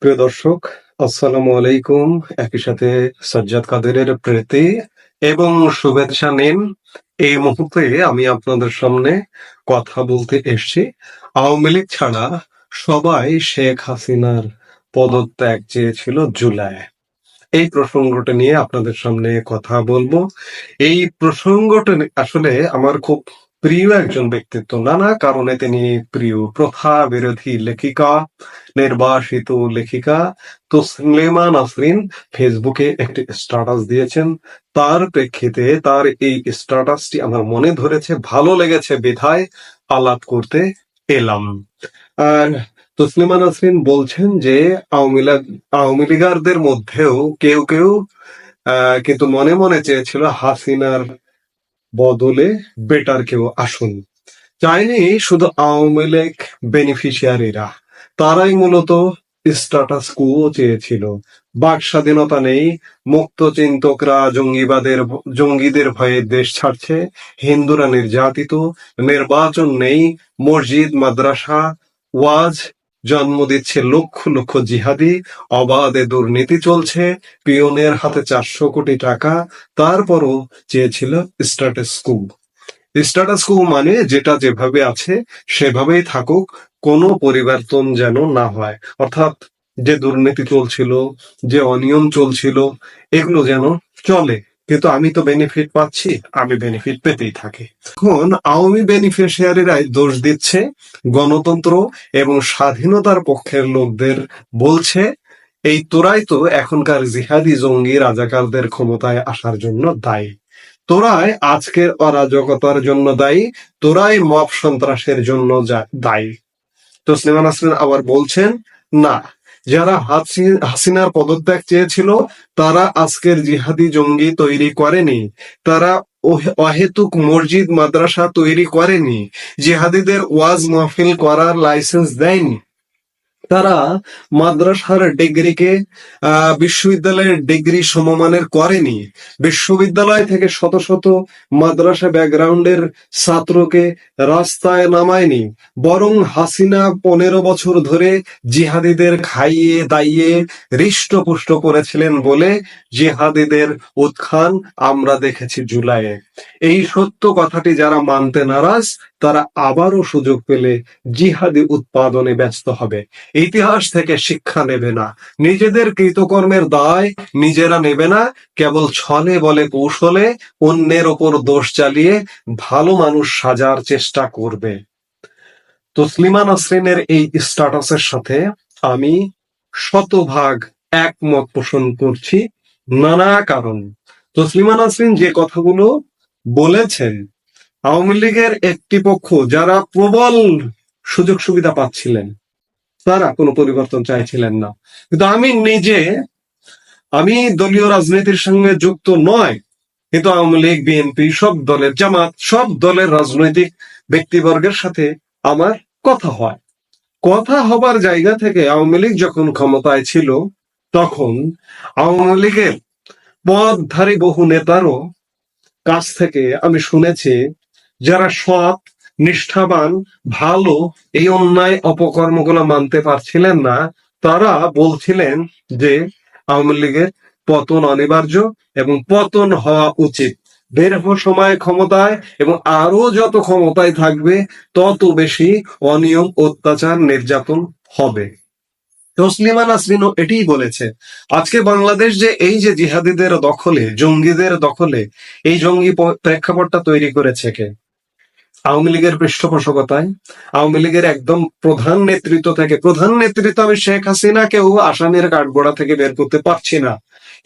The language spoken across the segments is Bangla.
প্রিয় দর্শক, আসসালামু আলাইকুম। একই সাথে সাজ্জাদ কাদেরের প্রীতি এবং শুভেচ্ছা নিন। এই মুহূর্তে আমি আপনাদের সামনে কথা বলতে এসেছি। আওয়ামী লীগ ছাড়া সবাই শেখ হাসিনার পদত্যাগ চেয়েছিল জুলাই। এই প্রসঙ্গটা নিয়ে আপনাদের সামনে কথা বলবো। এই প্রসঙ্গটা আসলে আমার খুব প্রিয় একজন ব্যক্তিত্ব। নানা কারণে তিনি প্রিয়। প্রথা বিরোধী লেখিকা, নির্বাসিত লেখিকা তসলিমা নাসরিন ফেসবুকে একটি স্ট্যাটাস দিয়েছেন। তার প্রেক্ষিতে তার এই স্ট্যাটাসটি আমার মনে ধরেছে, ভালো লেগেছে বিধায় আলাপ করতে এলাম। আর তসলিমা নাসরিন বলছেন যে আওয়ামী লীগারদের মধ্যেও কেউ কেউ কিন্তু মনে মনে চেয়েছিল হাসিনার বদলে বেটার কেউ আসুন। চায়নি শুধু আওয়ামী লীগ বেনিফিশিয়ারিরা, তারাই মূলত স্ট্যাটাস কুও চেয়েছিল। বাক স্বাধীনতা নেই, মুক্ত চিন্তকরা জঙ্গিদের ভয়ে দেশ ছাড়ছে, হিন্দুরা নির্যাতিত, নির্বাচন নেই, মসজিদ মাদ্রাসা ওয়াজ জন্ম দিচ্ছে লক্ষ লক্ষ জিহাদি, অবাধে দুর্নীতি চলছে, পিয়নের হাতে 400 কোটি টাকা, তারপরও চেয়েছিল স্ট্যাটাস কু। স্ট্যাটাস কো মানে যেটা যেভাবে আছে সেভাবেই থাকুক, কোনো পরিবর্তন যেন না হয়। অর্থাৎ যে দুর্নীতি চলছিল, যে অনিয়ম চলছিল, এগুলো যেন চলে, কিন্তু আমি তো বেনিফিট পাচ্ছি, আমি বেনিফিট পেতেই থাকি। এখন আওয়ামী বেনিফিশিয়ারিরাই দোষ দিচ্ছে গণতন্ত্র এবং স্বাধীনতার পক্ষের লোকদের, বলছে এই তোরাই তো এখনকার জিহাদি জঙ্গি রাজাকারদের ক্ষমতায় আসার জন্য দায়ী, তোরাই আজকের অরাজকতার জন্য দায়ী, তোরাই মব সন্ত্রাসের জন্য দায়ী। তসলিমা নাসরিন আবার বলছেন, না, যারা হাসিনার পদত্যাগ চেয়েছিল তারা আজকের জিহাদি জঙ্গি তৈরি করেনি, তারা অহেতুক মসজিদ মাদ্রাসা তৈরি করেনি, জিহাদিদের ওয়াজ মাহফিল করার লাইসেন্স দেয়নি, তারা মাদ্রাসার ডিগ্রিকে বিশ্ববিদ্যালয়ের ডিগ্রি সমমানের করেনি, বিশ্ববিদ্যালয় থেকে শত শত মাদ্রাসা ব্যাকগ্রাউন্ডের ছাত্রকে রাস্তায় নামায়নি, বরং হাসিনা 15 বছর ধরে জিহাদিদের খাইয়ে দাইয়ে হৃষ্টপুষ্ট করেছিলেন বলে জিহাদিদের উত্থান আমরা দেখেছি জুলাইয়ে। এই সত্য কথাটি যারা মানতে নারাজ, তারা আবারও সুযোগ পেলে জিহাদি উৎপাদনে ব্যস্ত হবে। ইতিহাস থেকে শিক্ষা নেবে না, নিজেদের কৃতকর্মের দায় নিজেরা নেবে না, কেবল ছলে বলে কৌশলে অন্যের ওপর দোষ চালিয়ে ভালো মানুষ সাজার চেষ্টা করবে। তসলিমা নাসরিনের এই স্ট্যাটাসের সাথে আমি শতভাগ একমত পোষণ করছি, নানা কারণ। তসলিমা নাসরিন যে কথাগুলো বলেছেন, আওয়ামী লীগের একটি পক্ষ যারা প্রবল সুযোগ সুবিধা পাচ্ছিলেন, তারা কোনো পরিবর্তন চাইছিলেন না। কিন্তু আমি দলীয় রাজনীতির সঙ্গে যুক্ত নয়, কিন্তু আওয়ামী লীগ, বিএনপি, সব দলের, জামাত, সব দলের রাজনৈতিক ব্যক্তিবর্গের সাথে আমার কথা হয়। কথা হবার জায়গা থেকে আওয়ামী লীগ যখন ক্ষমতায় ছিল, তখন আওয়ামী লীগের পদধারী বহু নেতারও কাছ থেকে আমি শুনেছি, যারা সৎ, নিষ্ঠাবান, ভালো, এই অন্যায় অপকর্মগুলো মানতে পারছিলেন না, তারা বলছিলেন যে আওয়ামী লীগের পতন অনিবার্য এবং পতন হওয়া উচিত। দীর্ঘ সময় ক্ষমতায় এবং আরো যত ক্ষমতায় থাকবে তত বেশি অনিয়ম, অত্যাচার, নির্যাতন হবে। তসলিমা নাসরিনও এটিই বলেছে। আজকে বাংলাদেশ যে এই যে জিহাদিদের দখলে, জঙ্গিদের দখলে, এই জঙ্গি প্রেক্ষাপটটা তৈরি করেছে কে? আওয়ামী লীগের পৃষ্ঠপোষকতায়, আওয়ামী লীগের একদম প্রধান নেতৃত্ব আমি শেখ হাসিনাকেও আসামের কাঠগড়া থেকে বের করতে পারছি না।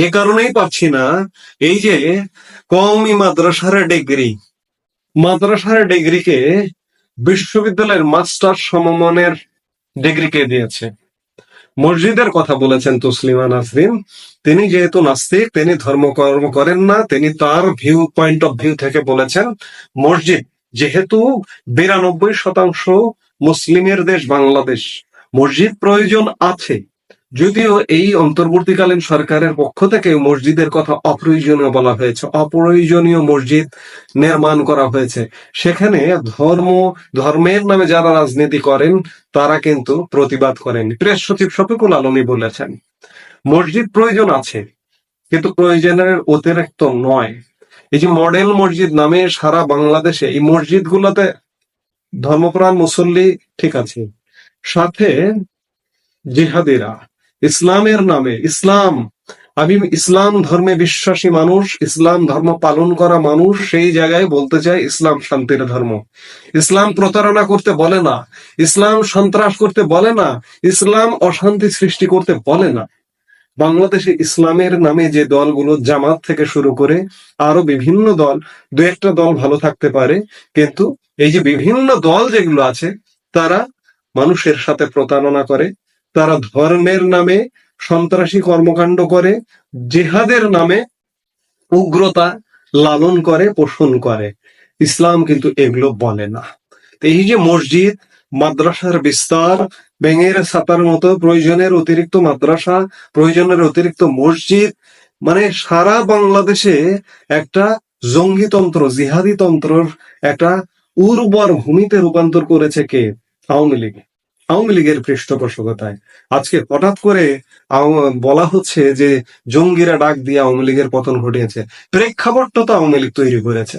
এ কারণেই পারছি না, এই যে কওমি মাদ্রাসার ডিগ্রিকে বিশ্ববিদ্যালয়ের মাস্টার সমমানের ডিগ্রিকে দিয়েছে। মসজিদের কথা বলেছেন তসলিমা নাসরিন, তিনি যেহেতু নাস্তিক, তিনি ধর্মকর্ম করেন না, তিনি তার পয়েন্ট অফ ভিউ থেকে বলেছেন মসজিদ যেহেতু 92% মুসলিমের দেশ বাংলাদেশ, মসজিদ প্রয়োজন আছে, যদিও এই অন্তর্বর্তীকালীন সরকারের পক্ষ থেকে মসজিদের কথা অপ্রয়োজনীয় বলা হয়েছে, অপ্রয়োজনীয় মসজিদ নির্মাণ করা হয়েছে, সেখানে ধর্মের নামে যারা রাজনীতি করেন তারা কিন্তু প্রতিবাদ করেন। প্রেস সচিব শফিকুল আলমী বলেছেন, মসজিদ প্রয়োজন আছে কিন্তু প্রয়োজনের অতিরিক্ত নয়। এই যে মডেল মসজিদ নামে সারা বাংলাদেশে এই মসজিদগুলোতে ধর্মপ্রাণ মুসল্লি ঠিক আছে, সাথে জিহাদিরা ইসলামের নামে আমি ইসলাম ধর্মে বিশ্বাসী মানুষ, ইসলাম ধর্ম পালন করা মানুষ, সেই জায়গায় বলতে চাই ইসলাম শান্তির ধর্ম। ইসলাম প্রতারণা করতে বলে না, ইসলাম সন্ত্রাস করতে বলে না, ইসলাম অশান্তি সৃষ্টি করতে বলে না। বাংলাদেশে ইসলামের নামে যে দলগুলো, জামাত থেকে শুরু করে আরো বিভিন্ন দল, দু একটা দল ভালো থাকতে পারে, কিন্তু এই যে বিভিন্ন দল যেগুলো আছে তারা মানুষের সাথে প্রতারণা করে, তারা ধর্মের নামে সন্ত্রাসী কর্মকাণ্ড করে, জেহাদের নামে উগ্রতা লালন করে, পোষণ করে। ইসলাম কিন্তু এগুলো বলে না। এই যে মসজিদ মাদ্রাসার বিস্তার, ব্যাঙের ছাতার মতো প্রয়োজনের অতিরিক্ত মাদ্রাসা, প্রয়োজনের অতিরিক্ত মসজিদ, মানে সারা বাংলাদেশে একটা জঙ্গিতন্ত্র, জিহাদি তন্ত্রর একটা উর্বর ভূমিতে রূপান্তর করেছে কে? আওয়ামী লীগ। আওয়ামী লীগের পৃষ্ঠপোষকতায় আজকে হঠাৎ করে বলা হচ্ছে যে জঙ্গিরা ডাক দিয়ে আওয়ামী লীগের পতন ঘটিয়েছে। প্রেক্ষাপটটা তো আওয়ামী লীগ তৈরি করেছে।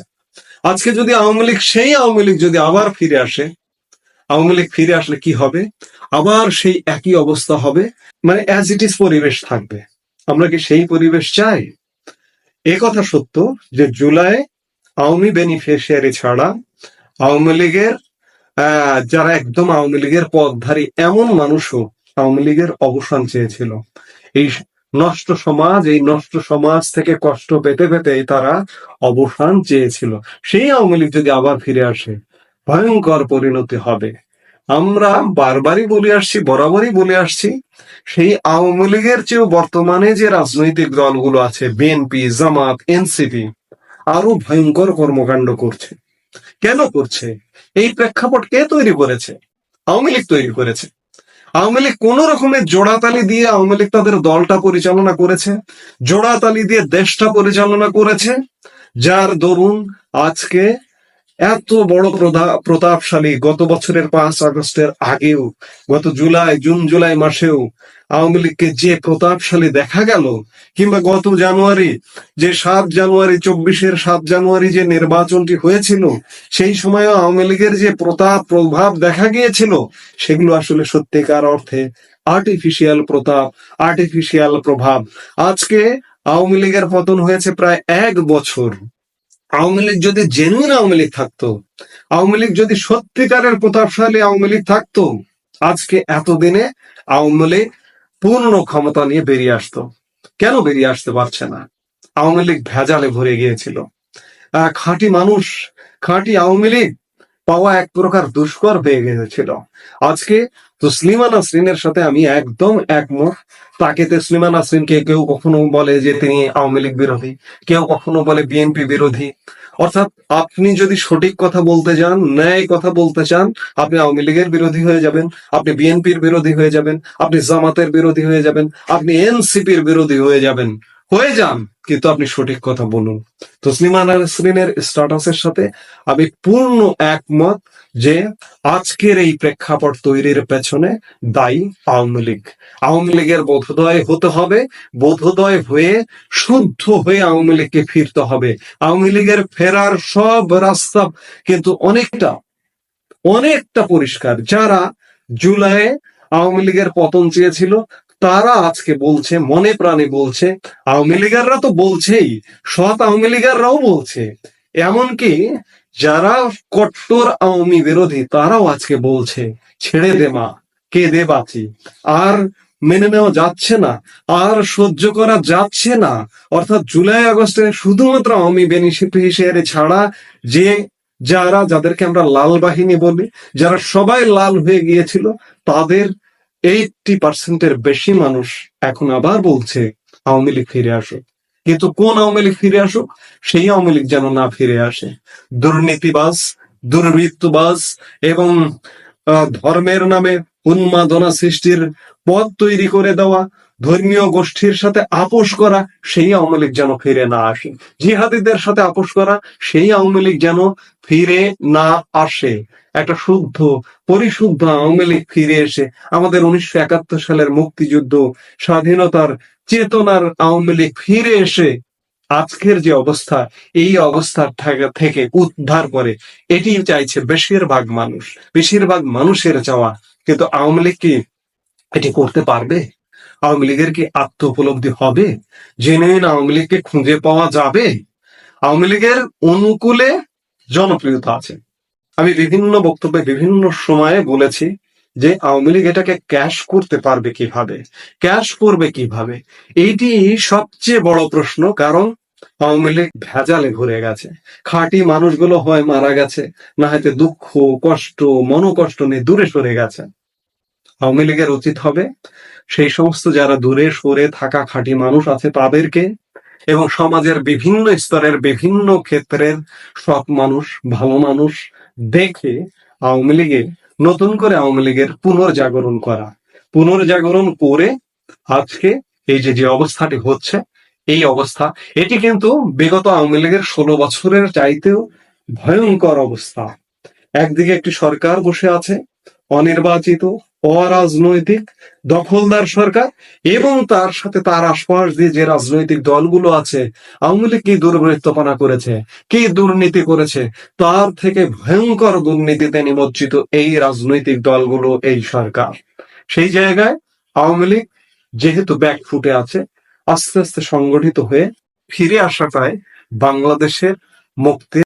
আজকে যদি সেই আওয়ামী লীগ যদি আবার ফিরে আসে, আওয়ামী লীগ ফিরে আসলে কি হবে? আবার সেই একই অবস্থা হবে, মানে অ্যাজ ইট ইজ পরিবেশ থাকবে। আমরা কি সেই পরিবেশ চাই? এ কথা সত্য যে জুলাই আওয়ামী বেনিফিশিয়ারি ছাড়া আওয়ামী লীগের যারা একদম আওয়ামী লীগের পদধারী এমন মানুষও আওয়ামী লীগের অবসান চেয়েছিল। এই নষ্ট সমাজ থেকে কষ্ট পেতে পেতে তারা অবসান চেয়েছিল। সেই আওয়ামী লীগ যদি আবার ফিরে আসে, ভয়ঙ্কর পরিণতি হবে। আমরা বারবারই বরাবরই বলে আসছি, সেই আওয়ামী লীগের চেয়েও বর্তমানে যে রাজনৈতিক দলগুলো আছে, বিএনপি, জামাত, এনসিপি, আরো ভয়ঙ্কর কর্মকাণ্ড করছে। কেন করছে? এই প্রেক্ষাপট কে তৈরি করেছে? আওয়ামী লীগ তৈরি করেছে। আওয়ামী লীগ কোন রকমের জোড়াতালি দিয়ে আওয়ামী লীগ তাদের দলটা পরিচালনা করেছে, জোড়াতালি দিয়ে দেশটা পরিচালনা করেছে, যার দরুন আজকে এত বড় প্রতাপশালী, গত বছরের 5 আগস্টের আগেও, গত জুন জুলাই মাসেও আওয়ামী লীগকে যে প্রতাপশালী দেখা গেল, কিংবা গত জানুয়ারি যে 7 জানুয়ারি যে নির্বাচনটি হয়েছিল, সেই সময় আওয়ামী লীগের যে প্রভাব দেখা গিয়েছিল, সেগুলো আসলে সত্যিকার অর্থে আর্টিফিশিয়াল প্রতাপ, আর্টিফিশিয়াল প্রভাব। আজকে আওয়ামী লীগের পতন হয়েছে প্রায় 1 বছর। আওয়ামী লীগ যদি জেনুইন আওয়ামী লীগ থাকতো, আওয়ামী লীগ যদি সত্যিকারের প্রতাপশালী আওয়ামী লীগ থাকতো, আজকে এতদিনে আওয়ামী লীগ পূর্ণ ক্ষমতা নিয়ে বেরিয়ে আসতো। কেন বেরিয়ে আসতে পারছে না? আওয়ামী লীগ ভেজালে ভরে গিয়েছিল। খাঁটি মানুষ, খাঁটি আওয়ামী লীগ পাওয়া এক প্রকার দুষ্কর হয়ে গিয়েছিল। আজকে তসলিমা নাসরিনের সাথে আমি একদম একমত। তাকে তসলিমা নাসরিনকে কেউ কখনো বলে যে তিনি আওয়ামী লীগ বিরোধী, কেউ কখনো বলে বিএনপি বিরোধী। অর্থাৎ আপনি যদি সঠিক কথা বলতে যান, ন্যায় কথা বলতে চান, আপনি আওয়ামী লীগের বিরোধী হয়ে যাবেন, আপনি বিএনপির বিরোধী হয়ে যাবেন, আপনি জামাতের বিরোধী হয়ে যাবেন, আপনি এনসিপির বিরোধী হয়ে যাবেন, হয়ে যান, কিন্তু আপনি সঠিক কথা বলুন। তসলিমা নাসরিনের স্ট্যাটাসের সাথে আমি পূর্ণ একমত যে আজকের এই প্রেক্ষাপট তৈরির পেছনে দায়ী আওয়ামী লীগ। আওয়ামী লীগের বোধোদয় হতে হবে, বোধোদয় হয়ে শুদ্ধ হয়ে আওয়ামী লীগকে ফিরতে হবে। আওয়ামী লীগের ফেরার সব রাস্তা কিন্তু অনেকটা পরিষ্কার। যারা জুলাইয়ে আওয়ামী লীগের পতন চেয়েছিল, তারা আজকে বলছে, মনে প্রাণে বলছে, আওয়ামী লীগাররা তো বলছেই, সৎ আওয়ামী লীগাররাও বলছে, এমনকি যারা কট্টর আওয়ামী বিরোধী তারাও আজকে বলছে, ছেড়ে দে মা, কে দে বাঁচি। আর মেনে নেওয়া যাচ্ছে না, আর সহ্য করা যাচ্ছে না। অর্থাৎ জুলাই আগস্টে শুধুমাত্র আওয়ামী বেনিফিশিয়ারি ছাড়া যাদেরকে আমরা লাল বাহিনী বলি, যারা সবাই লাল হয়ে গিয়েছিল, তাদের 80% বেশি মানুষ এখন আবার বলছে আওয়ামী লীগ ফিরে আসুক। কিন্তু কোন আওয়ামী লীগ ফিরে আসুক? সেই আওয়ামী লীগ যেন না ফিরে আসে। দুর্নীতিবাজ, দুর্বৃত্তবাজ এবং ধর্মের নামে উন্মাদনা সৃষ্টির পথ তৈরি করে দেওয়া, ধর্মীয় গোষ্ঠীর সাথে আপোষ করা, সেই আওয়ামী লীগ যেন ফিরে না আসে। জিহাদিদের সাথে আপোষ করা, সেই আওয়ামী লীগ যেন ফিরে না আসে। একটা শুদ্ধ পরিশুদ্ধ আওয়ামী লীগ ফিরে এসে আমাদের 1971 সালের মুক্তিযুদ্ধ, স্বাধীনতার চেতনার আওয়ামী লীগ ফিরে এসে আজকের যে অবস্থা, এই অবস্থা থেকে উদ্ধার করে, এটি চাইছে বেশিরভাগ মানুষ, বেশিরভাগ মানুষের চাওয়া। কিন্তু আওয়ামী লীগ কি এটি করতে পারবে? আওয়ামী লীগের কি আত্ম উপলব্ধি হবে? জেনুইন আওয়ামী লীগকে খুঁজে পাওয়া যাবে? আওয়ামী লীগের অনুকূলে জনপ্রিয়তা আছে। আমি বিভিন্ন বক্তব্যে বিভিন্ন সময়ে বলেছি যে আওয়ামী লীগ এটাকে ক্যাশ করতে পারবে কিভাবে, ক্যাশ করবে কিভাবে, এইটি সবচেয়ে বড় প্রশ্ন। কারণ আওয়ামী লীগ ভেজালে ঘুরে গেছে, খাঁটি মানুষগুলো হয় মারা গেছে, না হয়তো দুঃখ কষ্ট মনোকষ্ট নিয়ে দূরে সরে গেছে। আওয়ামী লীগের উচিত হবে সেই সমস্ত যারা দূরে সরে থাকা খাঁটি মানুষ আছে তাদেরকে, এবং সমাজের বিভিন্ন স্তরের বিভিন্ন ক্ষেত্রের সৎ মানুষ ভালো মানুষ দেখে আওয়ামী লীগের নতুন করে আওয়ামী লীগের পুনর্জাগরণ করা, পুনর্জাগরণ করে আজকে এই যে যে অবস্থাটি হচ্ছে, এই অবস্থা, এটি কিন্তু বিগত আওয়ামী লীগের 16 বছরের চাইতেও ভয়ঙ্কর অবস্থা। একদিকে একটি সরকার বসে আছে, অনির্বাচিত, অরাজনৈতিক, দখলদার সরকার, এবং তার সাথে তার আশপাশ দিয়ে যে রাজনৈতিক দলগুলো আছে, আওয়ামী লীগ কি দুর্বৃত্তপনা করেছে, কি দুর্নীতি করেছে, তার থেকে ভয়ঙ্কর দুর্নীতিতে নিমজ্জিত এই রাজনৈতিক দলগুলো, এই সরকার। সেই জায়গায় আওয়ামী লীগ যেহেতু ব্যাকফুটে আছে, আস্তে আস্তে সংগঠিত হয়ে ফিরে আসাটাই বাংলাদেশের মুক্তি